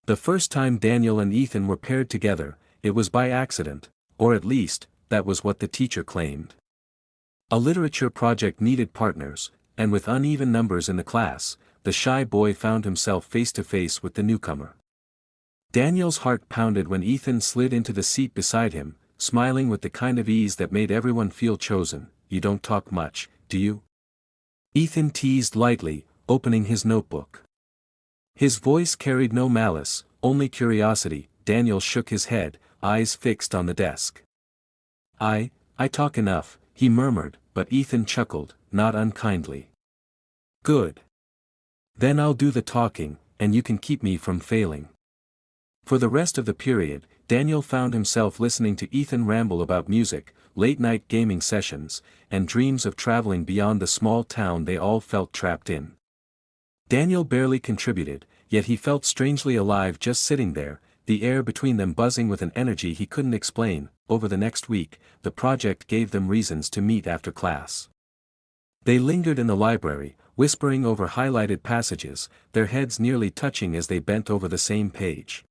The first time Daniel and Ethan were paired together, it was by accident, or at least, that was what the teacher claimed. A literature project needed partners, and with uneven numbers in the class, the shy boy found himself face to face with the newcomer. Daniel's heart pounded when Ethan slid into the seat beside him, smiling with the kind of ease that made everyone feel chosen. "You don't talk much, do you?" Ethan teased lightly, opening his notebook. His voice carried no malice, only curiosity. Daniel shook his head, eyes fixed on the desk. I talk enough," he murmured, but Ethan chuckled, not unkindly. "Good. Then I'll do the talking, and you can keep me from failing." For the rest of the period, Daniel found himself listening to Ethan ramble about music, late-night gaming sessions, and dreams of traveling beyond the small town they all felt trapped in. Daniel barely contributed, yet he felt strangely alive just sitting there, the air between them buzzing with an energy he couldn't explain. Over the next week, the project gave them reasons to meet after class. They lingered in the library, whispering over highlighted passages, their heads nearly touching as they bent over the same page.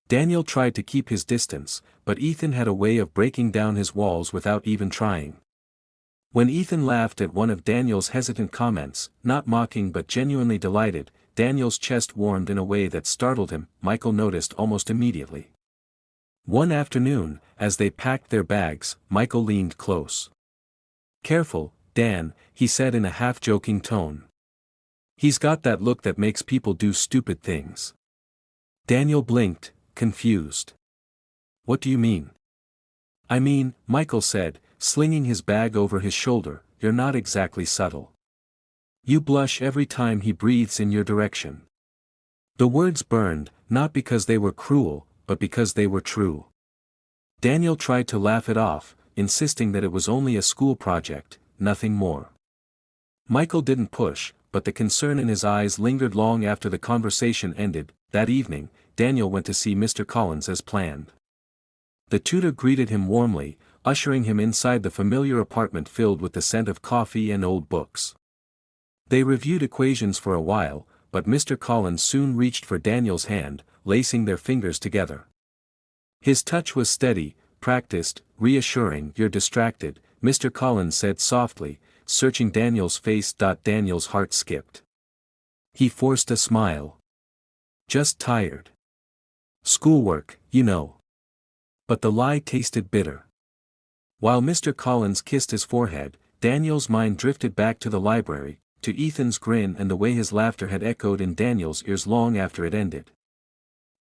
Daniel tried to keep his distance, but Ethan had a way of breaking down his walls without even trying. When Ethan laughed at one of Daniel's hesitant comments, not mocking but genuinely delighted, Daniel's chest warmed in a way that startled him. Michael noticed almost immediately. One afternoon, as they packed their bags, Michael leaned close. "Careful, Dan," he said in a half-joking tone. "He's got that look that makes people do stupid things." Daniel blinked, confused. "What do you mean?" "I mean," Michael said, slinging his bag over his shoulder, "you're not exactly subtle. You blush every time he breathes in your direction." The words burned, not because they were cruel, but because they were true. Daniel tried to laugh it off, insisting that it was only a school project, nothing more. Michael didn't push, but the concern in his eyes lingered long after the conversation ended. That evening, Daniel went to see Mr. Collins as planned. The tutor greeted him warmly, ushering him inside the familiar apartment filled with the scent of coffee and old books. They reviewed equations for a while, but Mr. Collins soon reached for Daniel's hand, lacing their fingers together. His touch was steady, practiced, reassuring. "You're distracted," Mr. Collins said softly, searching Daniel's face. Daniel's heart skipped. He forced a smile. "Just tired. Schoolwork, you know." But the lie tasted bitter. While Mr. Collins kissed his forehead, Daniel's mind drifted back to the library, to Ethan's grin and the way his laughter had echoed in Daniel's ears long after it ended.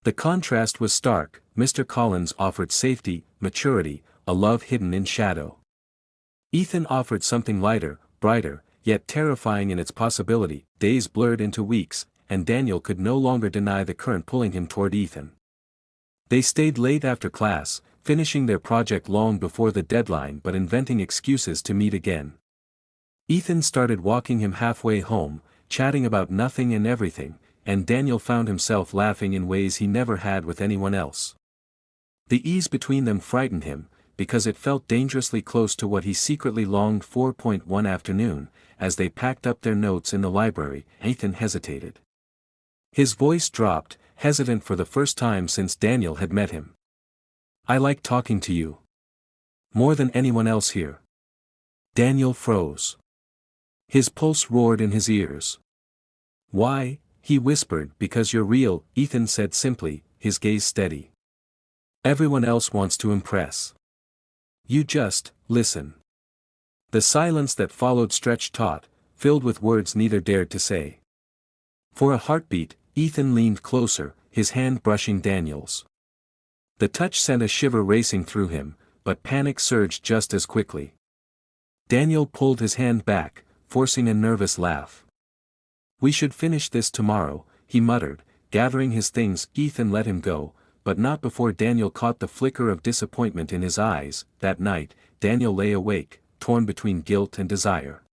The contrast was stark. Mr. Collins offered safety, maturity, a love hidden in shadow. Ethan offered something lighter, brighter, yet terrifying in its possibility. Days blurred into weeks, and Daniel could no longer deny the current pulling him toward Ethan. They stayed late after class, finishing their project long before the deadline but inventing excuses to meet again. Ethan started walking him halfway home, chatting about nothing and everything, and Daniel found himself laughing in ways he never had with anyone else. The ease between them frightened him, because it felt dangerously close to what he secretly longed for. One afternoon, as they packed up their notes in the library, Ethan hesitated. His voice dropped, hesitant for the first time since Daniel had met him. "I like talking to you. More than anyone else here." Daniel froze. His pulse roared in his ears. "Why?" he whispered. "Because you're real," Ethan said simply, his gaze steady. "Everyone else wants to impress. You just listen." The silence that followed stretched taut, filled with words neither dared to say. For a heartbeat, Ethan leaned closer, his hand brushing Daniel's. The touch sent a shiver racing through him, but panic surged just as quickly. Daniel pulled his hand back, forcing a nervous laugh. "We should finish this tomorrow," he muttered, gathering his things. Ethan let him go, but not before Daniel caught the flicker of disappointment in his eyes. That night, Daniel lay awake, torn between guilt and desire.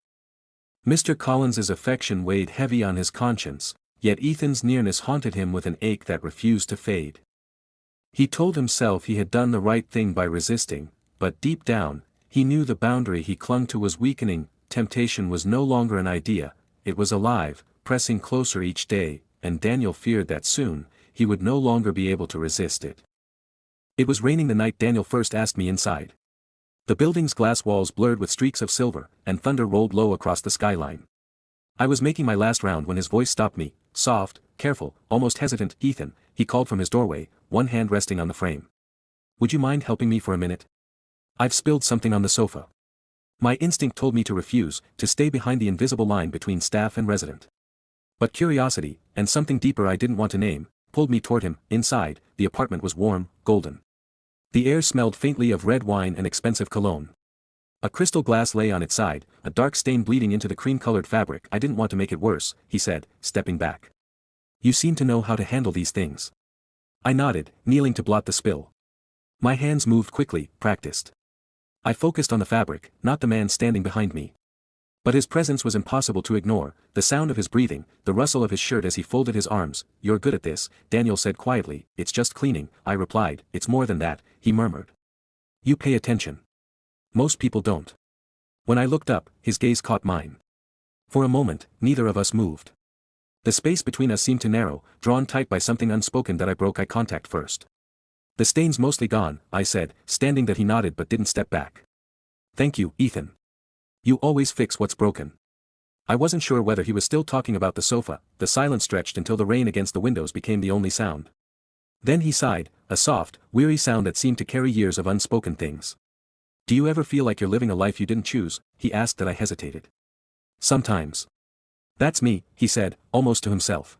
Mr. Collins's affection weighed heavy on his conscience, yet Ethan's nearness haunted him with an ache that refused to fade. He told himself he had done the right thing by resisting, but deep down, he knew the boundary he clung to was weakening. Temptation was no longer an idea, it was alive, pressing closer each day, and Daniel feared that soon, he would no longer be able to resist it. It was raining the night Daniel first asked me inside. The building's glass walls blurred with streaks of silver, and thunder rolled low across the skyline. I was making my last round when his voice stopped me, soft, careful, almost hesitant. "Ethan," he called from his doorway, one hand resting on the frame. "Would you mind helping me for a minute? I've spilled something on the sofa." My instinct told me to refuse, to stay behind the invisible line between staff and resident. But curiosity, and something deeper I didn't want to name, pulled me toward him. Inside, the apartment was warm, golden. The air smelled faintly of red wine and expensive cologne. A crystal glass lay on its side, a dark stain bleeding into the cream-colored fabric. "I didn't want to make it worse," he said, stepping back. "You seem to know how to handle these things." I nodded, kneeling to blot the spill. My hands moved quickly, practiced. I focused on the fabric, not the man standing behind me. But his presence was impossible to ignore, the sound of his breathing, the rustle of his shirt as he folded his arms. "You're good at this," Daniel said quietly. "It's just cleaning," I replied. "It's more than that," he murmured. "You pay attention. Most people don't." When I looked up, his gaze caught mine. For a moment, neither of us moved. The space between us seemed to narrow, drawn tight by something unspoken that I broke eye contact first. "The stain's mostly gone," I said, standing that he nodded but didn't step back. "Thank you, Ethan. You always fix what's broken." I wasn't sure whether he was still talking about the sofa. The silence stretched until the rain against the windows became the only sound. Then he sighed, a soft, weary sound that seemed to carry years of unspoken things. "Do you ever feel like you're living a life you didn't choose?" he asked. That I hesitated. "Sometimes. That's me," he said, almost to himself.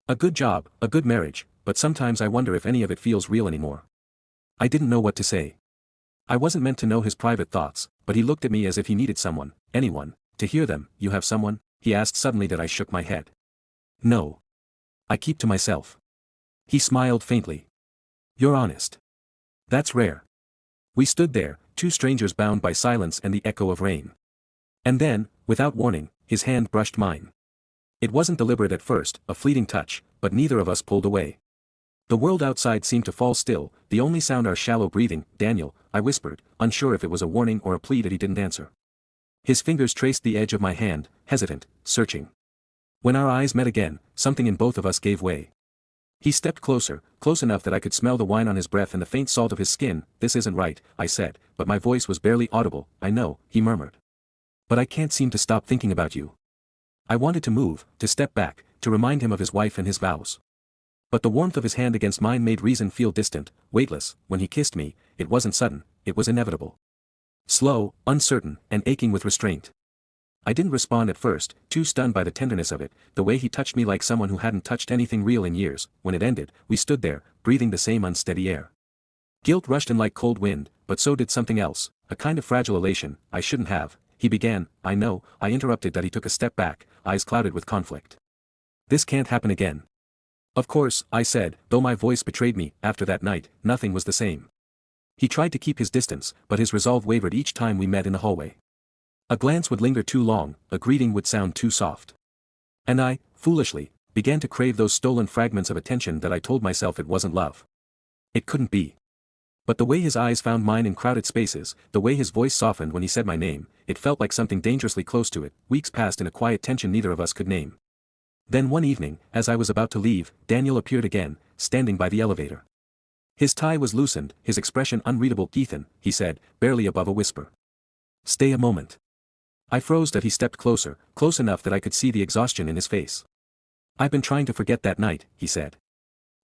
"A good job, a good marriage, but sometimes I wonder if any of it feels real anymore." I didn't know what to say. I wasn't meant to know his private thoughts, but he looked at me as if he needed someone, anyone, to hear them. "You have someone?" he asked suddenly. That I shook my head. "No. I keep to myself." He smiled faintly. "You're honest. That's rare." We stood there, two strangers bound by silence and the echo of rain. And then, without warning, his hand brushed mine. It wasn't deliberate at first, a fleeting touch, but neither of us pulled away. The world outside seemed to fall still, the only sound our shallow breathing. "Daniel," I whispered, unsure if it was a warning or a plea. That he didn't answer. His fingers traced the edge of my hand, hesitant, searching. When our eyes met again, something in both of us gave way. He stepped closer, close enough that I could smell the wine on his breath and the faint salt of his skin. "This isn't right," I said, but my voice was barely audible. "I know," he murmured. "But I can't seem to stop thinking about you." I wanted to move, to step back, to remind him of his wife and his vows. But the warmth of his hand against mine made reason feel distant, weightless. When he kissed me, it wasn't sudden, it was inevitable. Slow, uncertain, and aching with restraint. I didn't respond at first, too stunned by the tenderness of it, the way he touched me like someone who hadn't touched anything real in years. When it ended, we stood there, breathing the same unsteady air. Guilt rushed in like cold wind, but so did something else, a kind of fragile elation. "I shouldn't have," he began. "I know," I interrupted. That he took a step back, eyes clouded with conflict. "This can't happen again." "Of course," I said, though my voice betrayed me. After that night, nothing was the same. He tried to keep his distance, but his resolve wavered each time we met in the hallway. A glance would linger too long, a greeting would sound too soft. And I, foolishly, began to crave those stolen fragments of attention that I told myself it wasn't love. It couldn't be. But the way his eyes found mine in crowded spaces, the way his voice softened when he said my name, it felt like something dangerously close to it. Weeks passed in a quiet tension neither of us could name. Then one evening, as I was about to leave, Daniel appeared again, standing by the elevator. His tie was loosened, his expression unreadable. "Ethan," he said, barely above a whisper. "Stay a moment." I froze. That he stepped closer, close enough that I could see the exhaustion in his face. "I've been trying to forget that night," he said.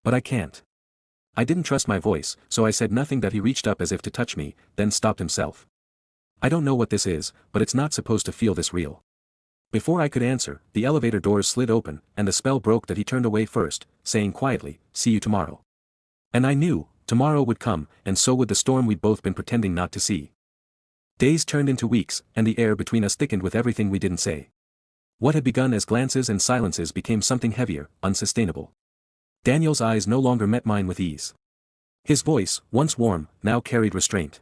"But I can't." I didn't trust my voice, so I said nothing. That he reached up as if to touch me, then stopped himself. "I don't know what this is, but it's not supposed to feel this real." Before I could answer, the elevator doors slid open, and the spell broke. That he turned away first, saying quietly, "See you tomorrow." And I knew, tomorrow would come, and so would the storm we'd both been pretending not to see. Days turned into weeks, and the air between us thickened with everything we didn't say. What had begun as glances and silences became something heavier, unsustainable. Daniel's eyes no longer met mine with ease. His voice, once warm, now carried restraint.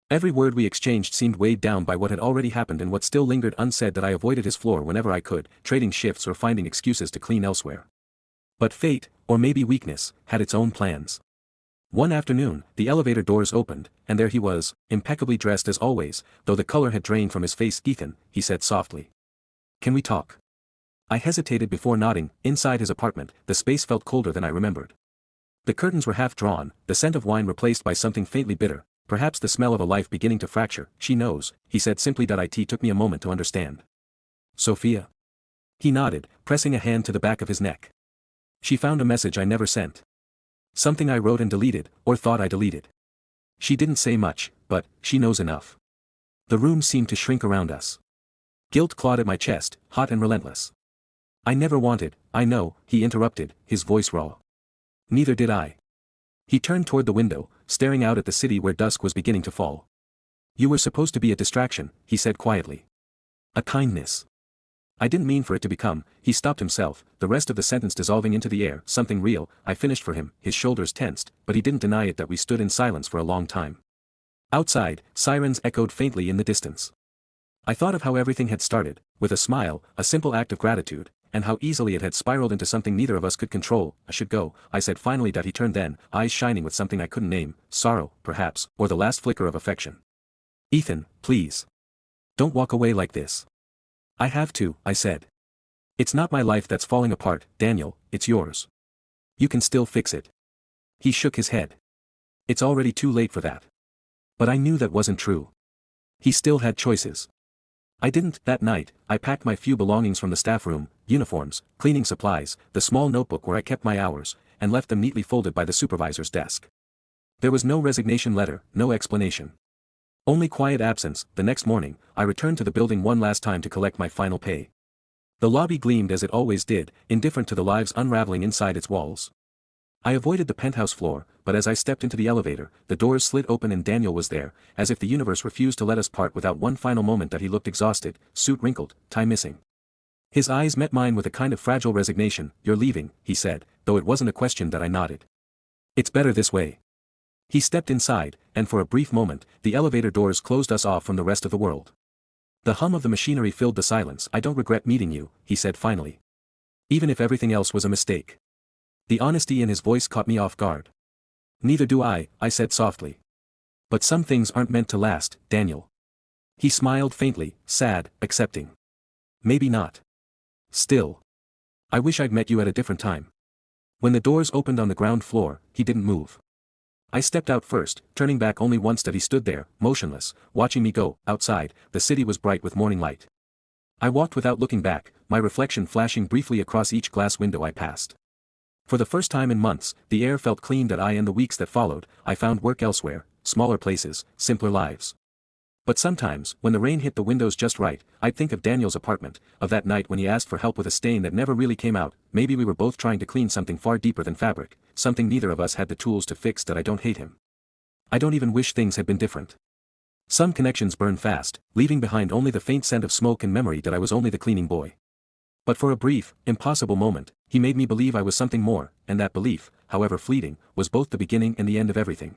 Every word we exchanged seemed weighed down by what had already happened and what still lingered unsaid. That I avoided his floor whenever I could, trading shifts or finding excuses to clean elsewhere. But fate, or maybe weakness, had its own plans. One afternoon, the elevator doors opened, and there he was, impeccably dressed as always, though the color had drained from his face. "Ethan," he said softly. "Can we talk?" I hesitated before nodding. Inside his apartment, the space felt colder than I remembered. The curtains were half drawn, the scent of wine replaced by something faintly bitter, perhaps the smell of a life beginning to fracture. She knows, he said simply. It took me a moment to understand. Sophia? He nodded, pressing a hand to the back of his neck. She found a message I never sent. Something I wrote and deleted, or thought I deleted. She didn't say much, but she knows enough. The room seemed to shrink around us. Guilt clawed at my chest, hot and relentless. I never wanted, I know, he interrupted, his voice raw. Neither did I. He turned toward the window, staring out at the city where dusk was beginning to fall. You were supposed to be a distraction, he said quietly. A kindness. I didn't mean for it to become. He stopped himself, the rest of the sentence dissolving into the air. Something real, I finished for him. His shoulders tensed, but he didn't deny it. We stood in silence for a long time. Outside, sirens echoed faintly in the distance. I thought of how everything had started, with a smile, a simple act of gratitude, and how easily it had spiraled into something neither of us could control. I should go, I said finally. He turned then, eyes shining with something I couldn't name, sorrow, perhaps, or the last flicker of affection. Ethan, please. Don't walk away like this. I have to, I said. It's not my life that's falling apart, Daniel, it's yours. You can still fix it. He shook his head. It's already too late for that. But I knew that wasn't true. He still had choices. I didn't. That night, I packed my few belongings from the staff room, uniforms, cleaning supplies, the small notebook where I kept my hours, and left them neatly folded by the supervisor's desk. There was no resignation letter, no explanation. Only quiet absence. The next morning, I returned to the building one last time to collect my final pay. The lobby gleamed as it always did, indifferent to the lives unraveling inside its walls. I avoided the penthouse floor, but as I stepped into the elevator, the doors slid open and Daniel was there, as if the universe refused to let us part without one final moment. He looked exhausted, suit wrinkled, tie missing. His eyes met mine with a kind of fragile resignation. You're leaving, he said, though it wasn't a question. I nodded. It's better this way. He stepped inside, and for a brief moment, the elevator doors closed us off from the rest of the world. The hum of the machinery filled the silence. I don't regret meeting you, he said finally. Even if everything else was a mistake. The honesty in his voice caught me off guard. Neither do I said softly. But some things aren't meant to last, Daniel. He smiled faintly, sad, accepting. Maybe not. Still. I wish I'd met you at a different time. When the doors opened on the ground floor, he didn't move. I stepped out first, turning back only once. He stood there, motionless, watching me go. Outside, the city was bright with morning light. I walked without looking back, my reflection flashing briefly across each glass window I passed. For the first time in months, the air felt clean. In the weeks that followed, I found work elsewhere, smaller places, simpler lives. But sometimes, when the rain hit the windows just right, I'd think of Daniel's apartment, of that night when he asked for help with a stain that never really came out. Maybe we were both trying to clean something far deeper than fabric, something neither of us had the tools to fix. I don't hate him. I don't even wish things had been different. Some connections burn fast, leaving behind only the faint scent of smoke and memory that I was only the cleaning boy. But for a brief, impossible moment, he made me believe I was something more, and that belief, however fleeting, was both the beginning and the end of everything.